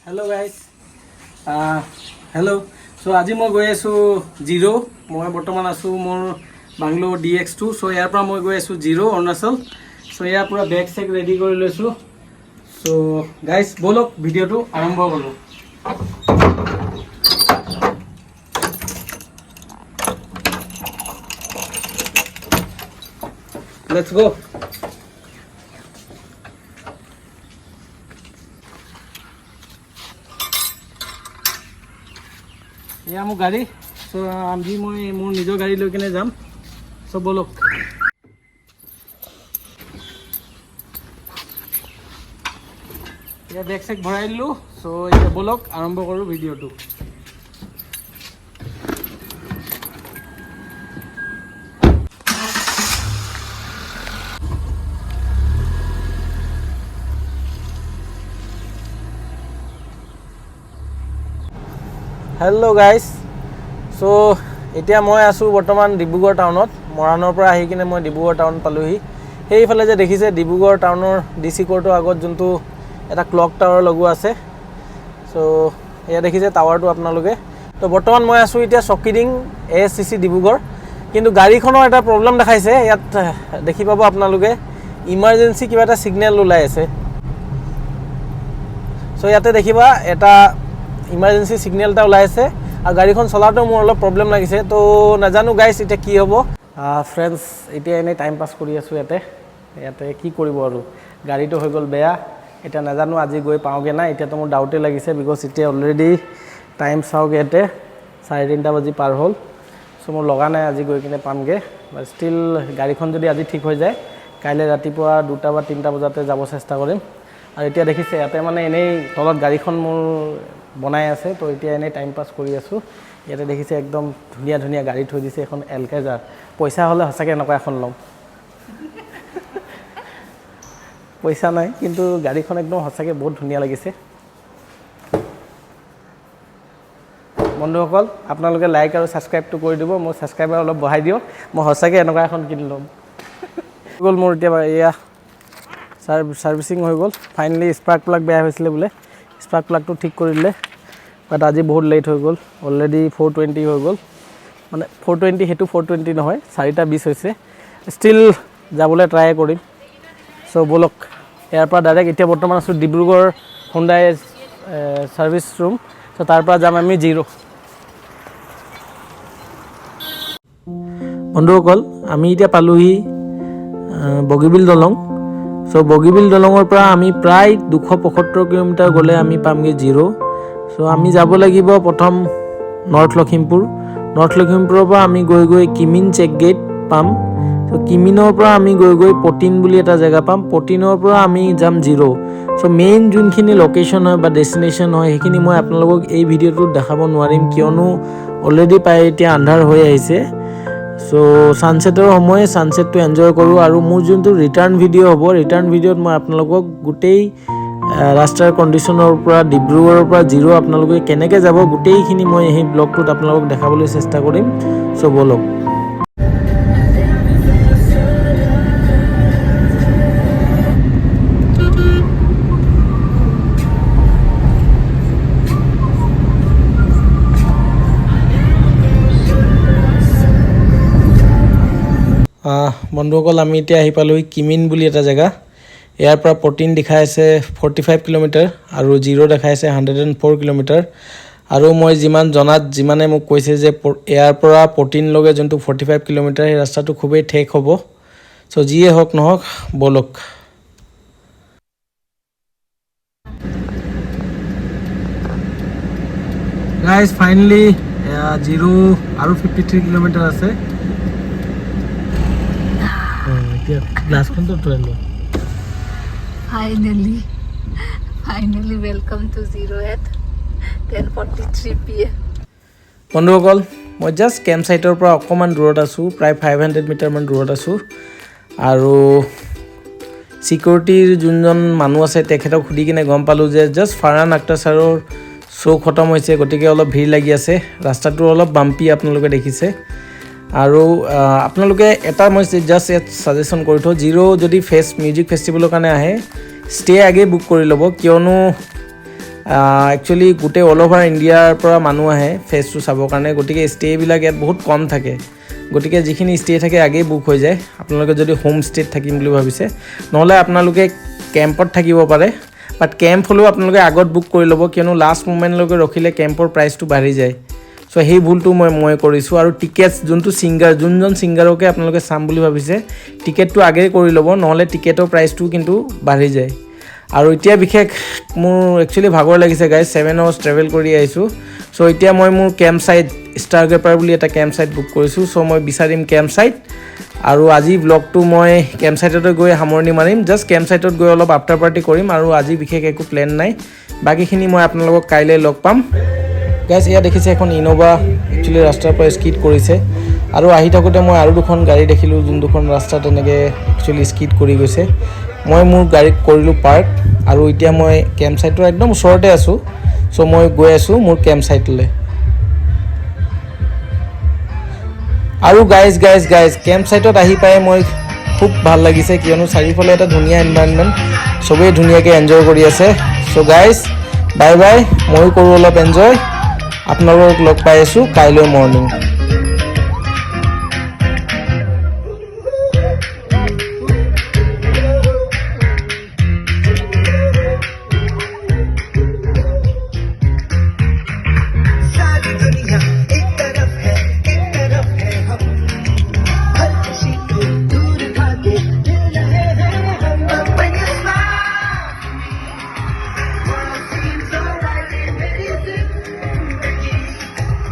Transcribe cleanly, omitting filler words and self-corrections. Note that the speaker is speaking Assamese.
Hello guys. Hello. So আজি মই গৈ আছো জিৰো মই বৰ্তমান আছো মোৰ বাংলো DX2 so ইয়াৰ পৰা মই গৈ আছো জিৰো অৰুণাচল so ইয়াৰ পৰা বেগ চেক ৰেডি কৰি লৈছো so guys বলক ভিডিওটো আৰম্ভ কৰো Let's go. এয়া মোৰ গাড়ী সো আমি মই মোৰ নিজৰ গাড়ী লৈ কিনে যাম সো বলক এয়া বেগ চেক ভৰাই দিলোঁ সো এতিয়া বলক আৰম্ভ কৰোঁ ভিডিঅ'টো Hello guys, so এতিয়া মই আছো বৰ্তমান ডিব্ৰুগড় টাউনত মৰাণৰ পৰা আহি কিনে মই ডিব্ৰুগড় টাউন পালোহি সেইফালে যে দেখিছে ডিব্ৰুগড় টাউনৰ ডিসি কোৰ্টৰ আগত যোনটো এটা ক্লক টাৱাৰ লগোৱা আছে সো এয়া দেখিছে টাৱাৰটো আপোনালোকে তো বৰ্তমান মই আছো এতিয়া চকিডিং ASCC ডিব্ৰুগড় কিন্তু গাড়ীখনৰ এটা প্ৰবলেম দেখাইছে ইয়াত দেখি পাব আপোনালোকে ইমাৰ্জেন্সি কিবা এটা সিগনেল ওলাই আছে সো ইয়াতে দেখিবা এটা ইমাৰ্জেন্সি সিগনেল এটা ওলাই আছে আৰু গাড়ীখন চলাওঁতে মোৰ অলপ প্ৰবলেম লাগিছে তো নাজানো গাইস এটা কি হ'ব ফ্ৰেন্ডছ এতিয়া এনে টাইম পাস কৰি আছো ইয়াতে কি কৰিব আৰু গাড়ীটো হৈ গ'ল বেয়া এটা নাজানো আজি গৈ পাওঁগে না এটা তো মোৰ ডাউটে লাগিছে বিকজ এতিয়া অলৰেডি টাইম চাওক ইয়াতে 3:30 বাজি পাৰ হ'ল সো মোৰ লগা নাই আজি গৈ কিনে পামগে বাট ষ্টিল গাড়ীখন যদি আজি ঠিক হৈ যায় কাইলৈ ৰাতিপুৱা 2টা বা 3টা বজাতে যাব চেষ্টা কৰিম আৰু এতিয়া দেখিছে ইয়াতে মানে এনেই তলত গাড়ীখন মোৰ বনাই আছে তো এতিয়া এনে টাইম পাস কৰি আছো ইয়াতে দেখিছে একদম ধুনিয়া ধুনিয়া গাড়ী থৈ দিছে এখন এলকেজাৰ পইচা হলে হসাকে নকা এখন লম পইচা নাই কিন্তু গাড়ীখন একদম হসাকে বহুত ধুনিয়া লাগিছে বন্ধুসকল আপোনালোকে লাইক আৰু সাবস্ক্ৰাইবটো কৰি দিব মোৰ সাবস্ক্ৰাইবাৰ অলপ বঢ়াই দিও মই হসাকে এনেকা এখন কিনি লম গল মোৰ এতিয়া এয়া সাৰ্ভিসিং হৈ গল ফাইনালি স্পাৰ্ক প্লাগ বেয়া হৈছিল বুলে স্পাৰ্ক প্লাগটো ঠিক কৰিলে বাট আজি বহুত লেট হৈ গল অলৰেডি 420 হৈ গল মানে 420 হেতু 420 নহয় 4:20 হৈছে ষ্টিল যাবলৈ ট্ৰাই কৰিম সো বলক ইয়াৰ পৰা ডাইৰেক্ট এতিয়া বৰ্তমান আছো Dibrugarh Hyundai service room so তাৰ পৰা যাম আমি জিৰো বন্ধুসকল আমি এতিয়া পালোহি বগীবিল দলং সো বগীবিল দলঙৰ পৰা আমি প্ৰায় 275 কিলোমিটাৰ গলে আমি পামগে জিৰো সো আমি যাব লাগিব প্ৰথম নৰ্থ লখিমপুৰৰ পৰা আমি গৈ কিমিন চেক গেট পাম সো কিমিনৰ পৰা আমি গৈ পটিন বুলি এটা জায়গা পাম পটিনৰ পৰা আমি যাম জিৰো সো মেইন যোনখিনি লোকেশন হয় বা ডেস্টিনেশন হয় সেইখিনি মই আপোনালোকক এই ভিডিওটোত দেখাব নোৱাৰিম কিয়নো অলৰেডি পাই এতিয়া আন্ধাৰ হৈ আহিছে সো সানসেটৰ সময় সানসেটটো এনজয় কৰো আৰু মোৰ যোনটো ৰিটাৰ্ণ ভিডিও হ'ব ৰিটাৰ্ণ ভিডিওত মই আপোনালোকক গুটেই ৰাস্তাৰ কন্ডিশনৰ পৰা ডিব্ৰুগড়ৰ পৰা জিৰো আপোনালোকে কেনেকৈ যাব গুটেইখিনি মই এই ব্লগটোত আপোনালোকক দেখাবলৈ চেষ্টা কৰিম সো বলক বন্ধুসকল আমি এতিয়া আহি পালো কিমিন বুলি এটা জায়গা ইয়াৰ পৰা পটিন দেখাই আছে 45 কিলোমিটাৰ আৰু জিৰো দেখাই আছে 104 কিলোমিটাৰ আৰু মই যিমান জনাত যিমানে মোক কৈছে যে ইয়াৰ পৰা পটিন লগে যোনটো 45 কিলোমিটাৰ এই ৰাস্তাটো খুবেই ঠেক হ'ব সো যিয়ে হওক নহওক বলক গাইস ফাইনালি জিৰো আৰু 53 কিলোমিটাৰ আছে গ্লাসখন তো Trello Finally welcome to Zero at 10:43 PM বন্ধুসকল মই জাস্ট কেম্প সাইটৰ পৰা অকমান দূৰত আছো প্ৰায় 500 মিটাৰ মান দূৰত আছো আৰু সিকিউৰিটিৰ যোনজন মানুহ আছে তেখেতক খুদি কিনে গম পালো যে জাস্ট ফাৰান আক্তাৰ ছাৰৰ শো খতম হৈছে গতিকে অলপ ভিৰ লাগি আছে ৰাস্তাটো অলপ বাম্পি আপোনালোকে দেখিছে আৰু আপোনালোকে এটা মই জাস্ট সাজেশন কৰি থো জিৰো যদি মিউজিক ফেষ্টিভেলৰ কাৰণে আহে ষ্টে আগে বুক কৰি ল'ব কিয়নো একচুৱেলি গোটেই অল অভাৰ ইণ্ডিয়াৰ পৰা মানুহ আহে ফেচটো চাবৰ কাৰণে, গতিকে ষ্টেবিলাক ইয়াত বহুত কম থাকে। গতিকে যিখিনি ষ্টে থাকে আগেই বুক হৈ যায় আপোনালোকে যদি হোম ষ্টেত থাকিম বুলি ভাবিছে। নহ'লে আপোনালোকে কেম্পত থাকিব পাৰে, বাট কেম্প হ'লেও আপোনালোকে আগত বুক কৰি ল'ব, কিয়নো লাষ্ট মোমেণ্টলৈকে ৰখিলে কেম্পৰ প্ৰাইচটো বাঢ়ি যায়। চ' সেই ভুলটো মই কৰিছোঁ। আৰু টিকেটছ যোনটো যোনজন ছিংগাৰকে আপোনালোকে চাম বুলি ভাবিছে টিকেটটো আগেই কৰি ল'ব, নহ'লে টিকেটৰ প্ৰাইচটো কিন্তু বাঢ়ি যায়। আৰু এতিয়া বিশেষ মোৰ একচুৱেলি ভাগৰ লাগিছে গাইজ, 7 আৱাৰ্ছ ট্ৰেভেল কৰি আহিছোঁ। চ' এতিয়া মই মোৰ কেম্প ছাইট ষ্টাৰ গ্ৰেপাৰ বুলি এটা কেম্প ছাইট বুক কৰিছোঁ। চ' মই বিচাৰিম কেম্প ছাইট, আৰু আজি ব্লগটো মই কেম্প ছাইটতে গৈ সামৰণি মাৰিম। জাষ্ট কেম্প ছাইটত গৈ অলপ আফটাৰ পাৰ্টি কৰিম, আৰু আজি বিশেষ একো প্লেন নাই। বাকীখিনি মই আপোনালোকক কাইলৈ লগ পাম। গাইজ এয়া দেখিছে এখন ইন'ভা একচুৱেলি ৰাস্তাৰ পৰা স্কিড কৰিছে, আৰু আহি থাকোঁতে মই আৰু দুখন গাড়ী দেখিলোঁ যোন দুখন ৰাস্তাত এনেকৈ একচুৱেলি স্কিড কৰি গৈছে। মই মোৰ গাড়ীত কৰিলোঁ পাৰ্ক, আৰু এতিয়া মই কেম্প ছাইটৰ একদম ওচৰতে আছোঁ। চ' মই গৈ আছোঁ মোৰ কেম্প ছাইটলৈ। আৰু গাইজ কেম্প ছাইটত আহি পাই মই খুব ভাল লাগিছে, কিয়নো চাৰিওফালে এটা ধুনীয়া এনভাইৰনমেণ্ট, চবেই ধুনীয়াকৈ এনজয় কৰি আছে। চ' গাইজ বাই বাই, ময়ো কৰোঁ অলপ এনজয়। আপোনালোকক লগ পাই আছোঁ কাইলৈ মৰ্ণিং।